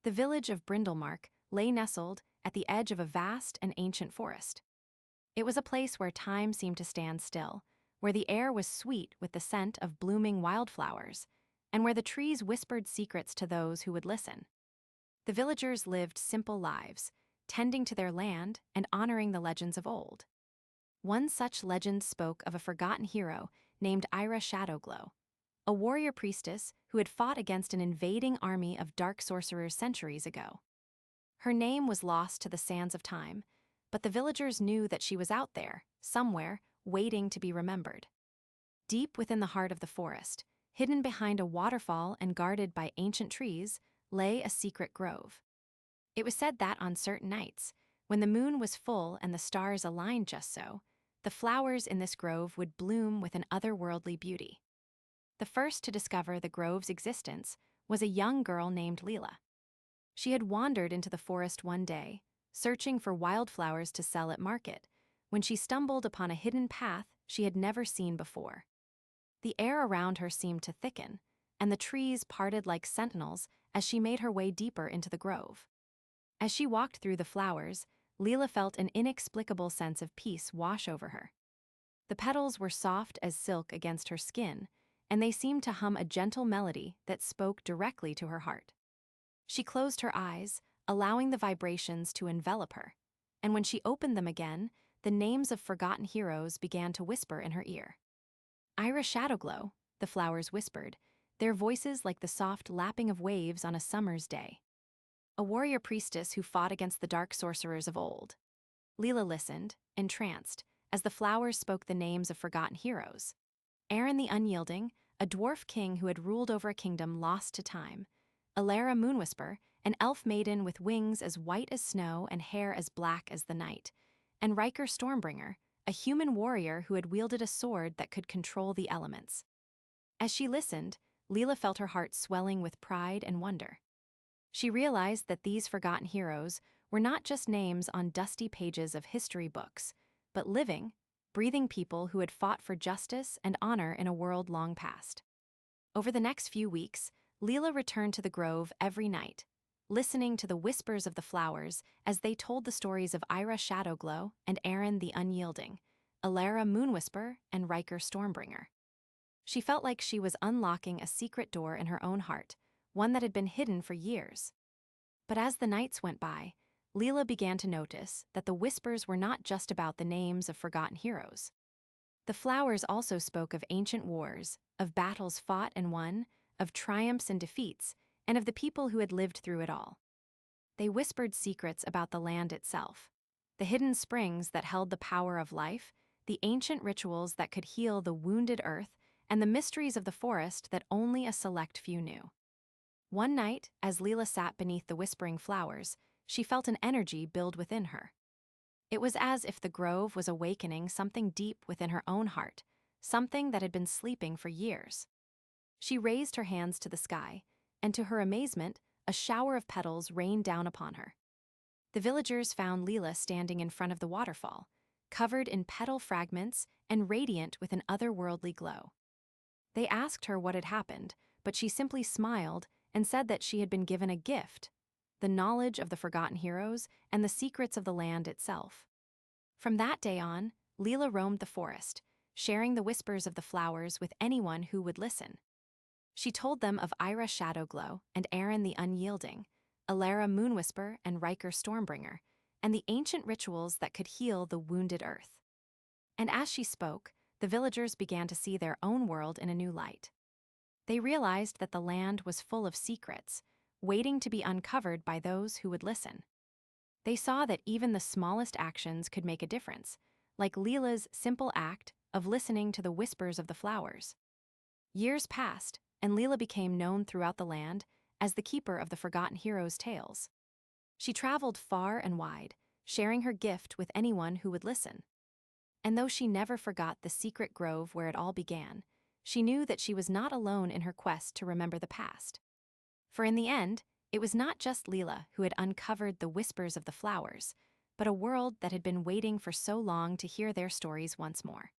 The village of Brindlemark lay nestled at the edge of a vast and ancient forest. It was a place where time seemed to stand still, where the air was sweet with the scent of blooming wildflowers, and where the trees whispered secrets to those who would listen. The villagers lived simple lives, tending to their land and honoring the legends of old. One such legend spoke of a forgotten hero named Ira Shadowglow, a warrior priestess who had fought against an invading army of dark sorcerers centuries ago. Her name was lost to the sands of time, but the villagers knew that she was out there, somewhere, waiting to be remembered. Deep within the heart of the forest, hidden behind a waterfall and guarded by ancient trees, lay a secret grove. It was said that on certain nights, when the moon was full and the stars aligned just so, the flowers in this grove would bloom with an otherworldly beauty. The first to discover the grove's existence was a young girl named Leela. She had wandered into the forest one day, searching for wildflowers to sell at market, when she stumbled upon a hidden path she had never seen before. The air around her seemed to thicken, and the trees parted like sentinels as she made her way deeper into the grove. As she walked through the flowers, Leela felt an inexplicable sense of peace wash over her. The petals were soft as silk against her skin, and they seemed to hum a gentle melody that spoke directly to her heart. She closed her eyes, allowing the vibrations to envelop her, and when she opened them again, the names of forgotten heroes began to whisper in her ear. Ira Shadowglow, the flowers whispered, their voices like the soft lapping of waves on a summer's day. A warrior priestess who fought against the dark sorcerers of old. Leela listened, entranced, as the flowers spoke the names of forgotten heroes. Aaron the Unyielding, a dwarf king who had ruled over a kingdom lost to time. Alara Moonwhisper, an elf maiden with wings as white as snow and hair as black as the night. And Riker Stormbringer, a human warrior who had wielded a sword that could control the elements. As she listened, Leela felt her heart swelling with pride and wonder. She realized that these forgotten heroes were not just names on dusty pages of history books, but living, breathing people who had fought for justice and honor in a world long past. Over the next few weeks, Leela returned to the grove every night, listening to the whispers of the flowers as they told the stories of Ira Shadowglow and Aaron the Unyielding, Alara Moonwhisper and Riker Stormbringer. She felt like she was unlocking a secret door in her own heart, one that had been hidden for years. But as the nights went by, Leela began to notice that the whispers were not just about the names of forgotten heroes. The flowers also spoke of ancient wars, of battles fought and won, of triumphs and defeats, and of the people who had lived through it all. They whispered secrets about the land itself, the hidden springs that held the power of life, the ancient rituals that could heal the wounded earth, and the mysteries of the forest that only a select few knew. One night, as Leela sat beneath the whispering flowers, she felt an energy build within her. It was as if the grove was awakening something deep within her own heart, something that had been sleeping for years. She raised her hands to the sky, and to her amazement, a shower of petals rained down upon her. The villagers found Leela standing in front of the waterfall, covered in petal fragments and radiant with an otherworldly glow. They asked her what had happened, but she simply smiled and said that she had been given a gift, the knowledge of the forgotten heroes and the secrets of the land itself. From that day on, Leela roamed the forest, sharing the whispers of the flowers with anyone who would listen. She told them of Ira Shadowglow and Aaron the Unyielding, Alara Moonwhisper and Riker Stormbringer, and the ancient rituals that could heal the wounded earth. And as she spoke, the villagers began to see their own world in a new light. They realized that the land was full of secrets, waiting to be uncovered by those who would listen. They saw that even the smallest actions could make a difference, like Leela's simple act of listening to the whispers of the flowers. Years passed, and Leela became known throughout the land as the keeper of the forgotten heroes' tales. She traveled far and wide, sharing her gift with anyone who would listen. And though she never forgot the secret grove where it all began, she knew that she was not alone in her quest to remember the past. For in the end, it was not just Leela who had uncovered the whispers of the flowers, but a world that had been waiting for so long to hear their stories once more.